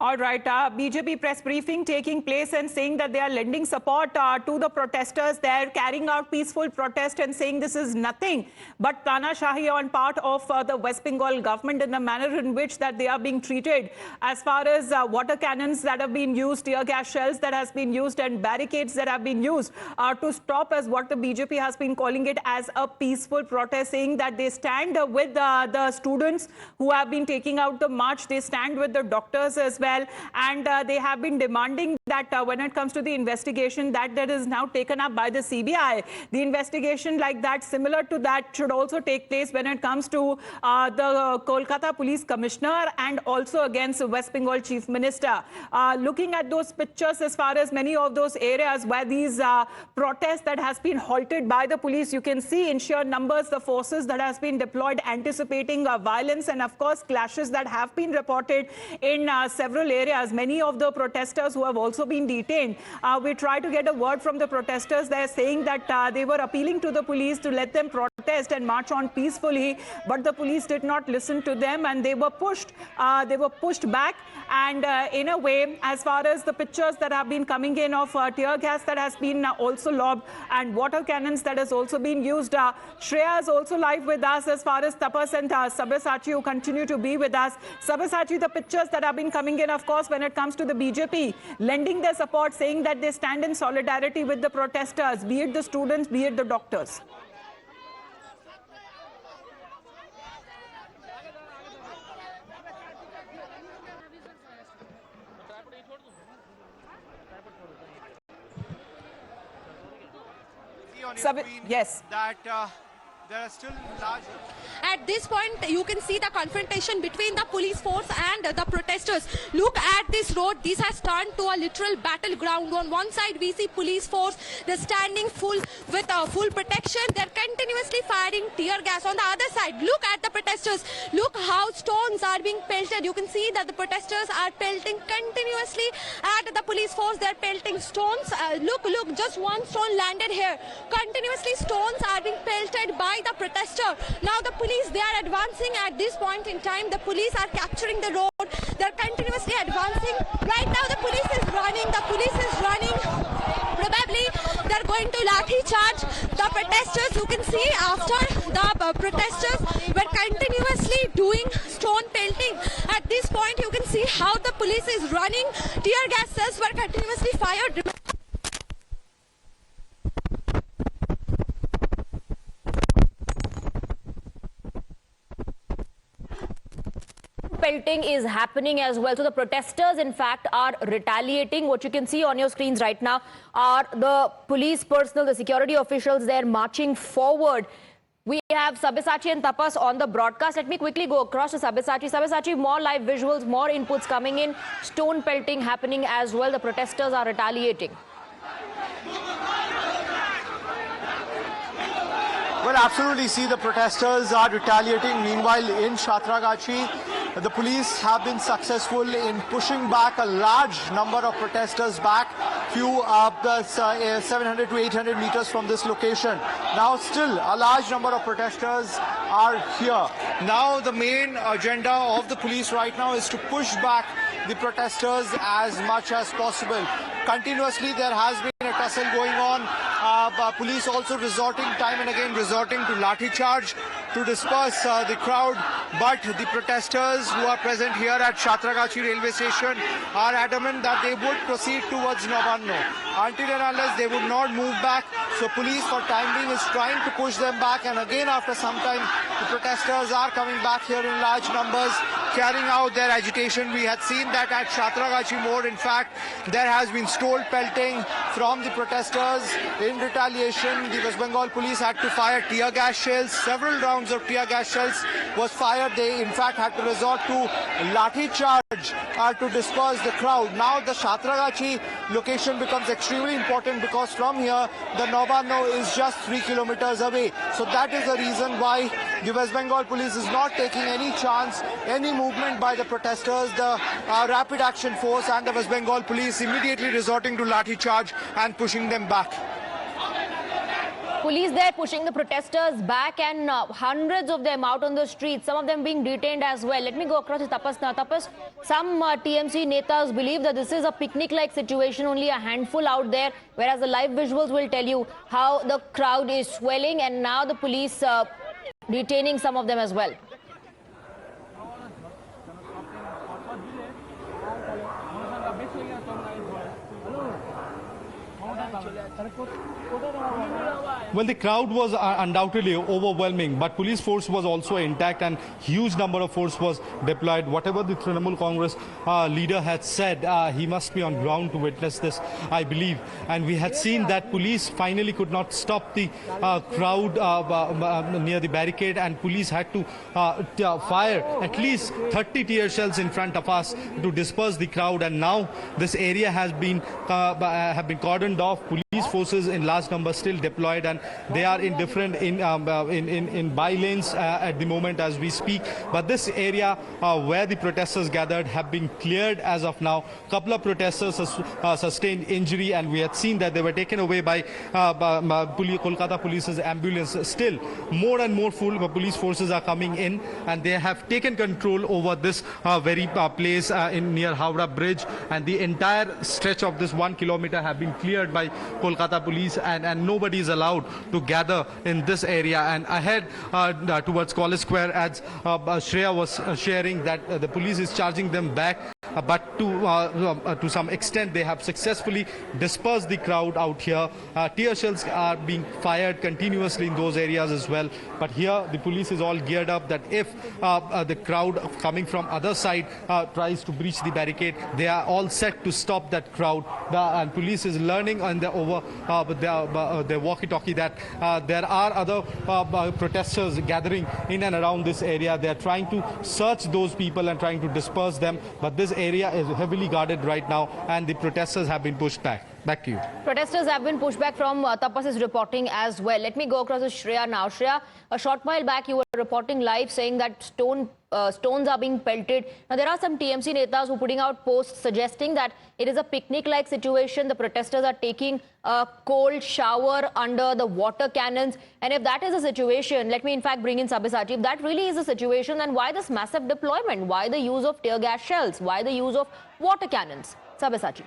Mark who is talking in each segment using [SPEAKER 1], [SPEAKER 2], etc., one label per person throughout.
[SPEAKER 1] All right, BJP press briefing taking place and saying that they are lending support to the protesters. They are carrying out peaceful protest and saying this is nothing but Tanashahi on part of the West Bengal government in the manner in which that they are being treated. As far as water cannons that have been used, tear gas shells that has been used and barricades that have been used to stop as what the BJP has been calling it as a peaceful protest, saying that they stand with the students who have been taking out the march. They stand with the doctors as well. And they have been demanding that when it comes to the investigation that is now taken up by the CBI, the investigation like that, similar to that, should also take place when it comes to the Kolkata Police Commissioner and also against the West Bengal Chief Minister. Looking at those pictures, as far as many of those areas where these protests that has been halted by the police, you can see in sheer numbers the forces that has been deployed anticipating violence and of course clashes that have been reported in several areas. Many of the protesters who have also been detained, we tried to get a word from the protesters. They are saying that they were appealing to the police to let them protest and march on peacefully, but the police did not listen to them and they were pushed back. And in a way, as far as the pictures that have been coming in of tear gas that has been also lobbed and water cannons that has also been used, Shreya is also live with us, as far as Tapas and Sabyasachi who continue to be with us. Sabyasachi, the pictures that have been coming in, of course, when it comes to the BJP, lending their support, saying that they stand in solidarity with the protesters, be it the students, be it the doctors. Yes.
[SPEAKER 2] That there are still large...
[SPEAKER 3] At this point, you can see the confrontation between the police force and the protesters. Look at this road. This has turned to a literal battleground. On one side, we see police force. They're standing with full protection. They're continuously firing tear gas. On the other side, look at the protesters. Look how stones are being pelted. You can see that the protesters are pelting continuously at the police force. They're pelting stones. Look, just one stone landed here. Continuously, stones are being pelted by the protester. Now the police, they are advancing at this point in time. The police are capturing the road. They're continuously advancing. Right now the police is running. Probably they're going to lathi charge the protesters. You can see after the protesters were continuously doing stone pelting. At this point you can see how the police is running. Tear gas cells were continuously fired.
[SPEAKER 4] Pelting is happening as well. So the protesters, in fact, are retaliating. What you can see on your screens right now are the police personnel, the security officials there marching forward. We have Sabyasachi and Tapas on the broadcast. Let me quickly go across to Sabyasachi. Sabyasachi, more live visuals, more inputs coming in. Stone pelting happening as well. The protesters are retaliating.
[SPEAKER 2] Well, absolutely. See, the protesters are retaliating. Meanwhile, in Satragachi, the police have been successful in pushing back a large number of protesters back, 700 to 800 meters from this location. Now, still, a large number of protesters are here. Now, the main agenda of the police right now is to push back the protesters as much as possible. Continuously, there has been a tussle going on. Police also time and again resorting to lathi charge to disperse the crowd. But the protesters who are present here at Satragachi railway station are adamant that they would proceed towards Navanno. Until and unless they would not move back. So police for time being is trying to push them back. And again, after some time, the protesters are coming back here in large numbers, carrying out their agitation. We had seen that at Satragachi Mode. In fact, there has been stone pelting from the protesters. In retaliation, the West Bengal police had to fire tear gas shells. Several rounds of tear gas shells was fired. They, in fact, had to resort to lathi charge to disperse the crowd. Now, the Satragachi location becomes extremely important because from here, the Navanno is just 3 kilometers away. So that is the reason why the West Bengal police is not taking any chance, any movement by the protesters. The Rapid Action Force and the West Bengal police immediately resorting to lathi charge and pushing them back.
[SPEAKER 4] Police there pushing the protesters back, and hundreds of them out on the streets, some of them being detained as well. Let me go across to Tapas now. Tapas, some TMC netas believe that this is a picnic-like situation, only a handful out there, whereas the live visuals will tell you how the crowd is swelling, and now the police detaining some of them as well.
[SPEAKER 2] Well, the crowd was undoubtedly overwhelming, but police force was also intact and huge number of force was deployed. Whatever the Trinamool Congress leader had said, he must be on ground to witness this, I believe. And we had seen that police finally could not stop the crowd near the barricade, and police had to fire at least 30 tear shells in front of us to disperse the crowd. And now this area has been cordoned off. Police forces in large numbers still deployed, and they are in different by lanes at the moment as we speak. But this area where the protesters gathered have been cleared as of now. Couple of protesters sustained injury, and we had seen that they were taken away by Kolkata Police's ambulance. Still, more and more police forces are coming in, and they have taken control over this very place near Howrah Bridge, and the entire stretch of this 1 kilometer have been cleared by Kolkata Police, and nobody is allowed to gather in this area. And ahead towards College Square, as Shreya was sharing, that the police is charging them back, but to some extent they have successfully dispersed the crowd out here. Tear shells are being fired continuously in those areas as well. But here the police is all geared up that if the crowd coming from other side tries to breach the barricade, they are all set to stop that crowd. And police is learning on the their walkie-talkie that there are other protesters gathering in and around this area. They are trying to search those people and trying to disperse them, but this area is heavily guarded right now, and the protesters have been pushed back. Back to you.
[SPEAKER 4] Protesters have been pushed back from Tapas's reporting as well. Let me go across to Shreya now. Shreya, a short while back you were reporting live saying that stones are being pelted. Now there are some TMC netas who are putting out posts suggesting that it is a picnic-like situation. The protesters are taking a cold shower under the water cannons. And if that is the situation, let me in fact bring in Sabyasachi. If that really is the situation, then why this massive deployment? Why the use of tear gas shells? Why the use of water cannons? Sabyasachi.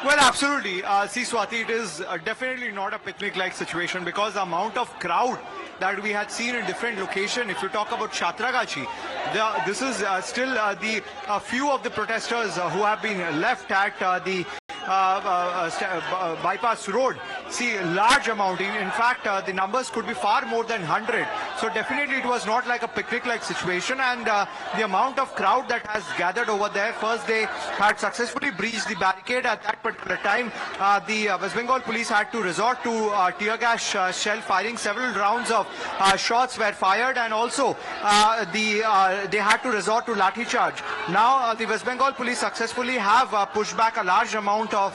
[SPEAKER 2] Well, absolutely. See, Swati, it is definitely not a picnic-like situation, because the amount of crowd that we had seen in different locations. If you talk about Satragachi, this is still the few of the protesters who have been left at the bypass road. See, large amount. In fact, the numbers could be far more than 100. So definitely it was not like a picnic-like situation. And the amount of crowd that has gathered over there, first they had successfully breached the barricade. At that particular time, the West Bengal police had to resort to tear gas shell firing. Several rounds of shots were fired, and also they had to resort to lathi charge. Now the West Bengal police successfully have pushed back a large amount of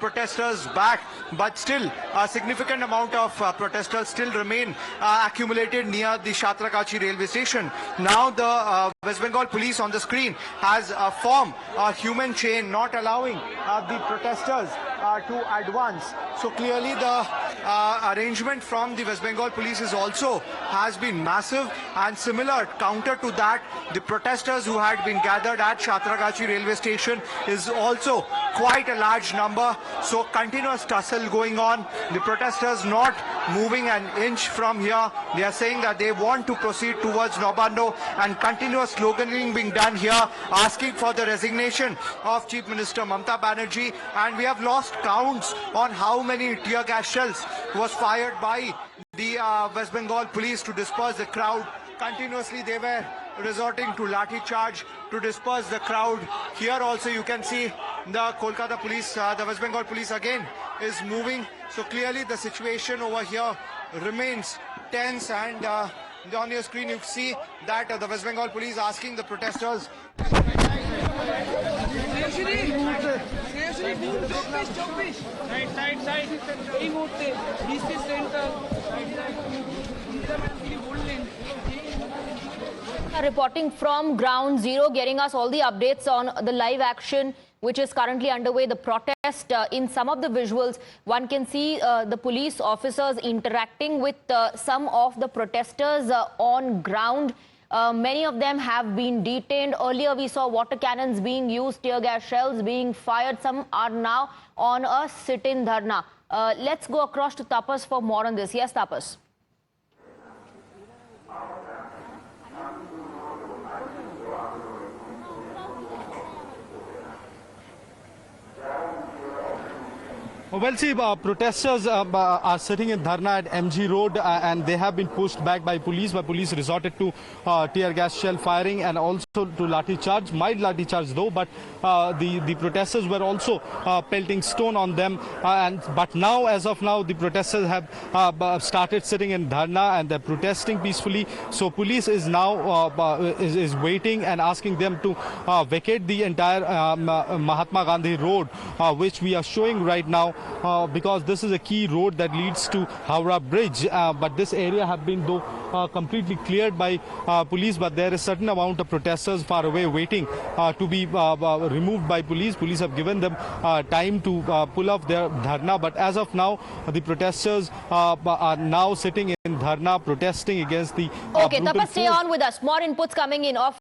[SPEAKER 2] protesters back, but still a significant amount of protesters still remain accumulated near the Satragachi railway station. Now the West Bengal police on the screen has formed a human chain, not allowing the protesters to advance. So clearly the arrangement from the West Bengal police is also has been massive, and similar counter to that, the protesters who had been gathered at Satragachi railway station is also quite a large number. So continuous tussle going on. The protesters not moving an inch from here. They are saying that they want to proceed towards Nobando, and continuous sloganing being done here, asking for the resignation of Chief Minister Mamata Banerjee. And we have lost counts on how many tear gas shells was fired by the West Bengal police to disperse the crowd. Continuously they were resorting to lathi charge to disperse the crowd. Here also you can see the Kolkata police, the West Bengal police again is moving. So clearly the situation over here remains tense, and on your screen you see that the West Bengal police asking the protesters.
[SPEAKER 4] Reporting from Ground Zero, getting us all the updates on the live action which is currently underway. The protest, in some of the visuals, one can see the police officers interacting with some of the protesters on ground. Many of them have been detained. Earlier, we saw water cannons being used, tear gas shells being fired. Some are now on a sit-in dharna. Let's go across to Tapas for more on this. Yes, Tapas.
[SPEAKER 5] Well, see, protesters are sitting in dharna at MG Road and they have been pushed back by police. Police resorted to tear gas shell firing and also to lathi charge, mild lathi charge though, but the protesters were also pelting stone on them. But now, as of now, the protesters have started sitting in dharna and they're protesting peacefully. So police is now is waiting and asking them to vacate the entire Mahatma Gandhi Road, which we are showing right now. Because this is a key road that leads to Howrah Bridge, but this area have been though completely cleared by police, but there is certain amount of protesters far away waiting to be removed by police. Police have given them time to pull off their dharna, but as of now the protesters are now sitting in dharna protesting against the
[SPEAKER 4] Okay,
[SPEAKER 5] brutal
[SPEAKER 4] Tapas, stay
[SPEAKER 5] force.
[SPEAKER 4] on with us. More inputs coming in of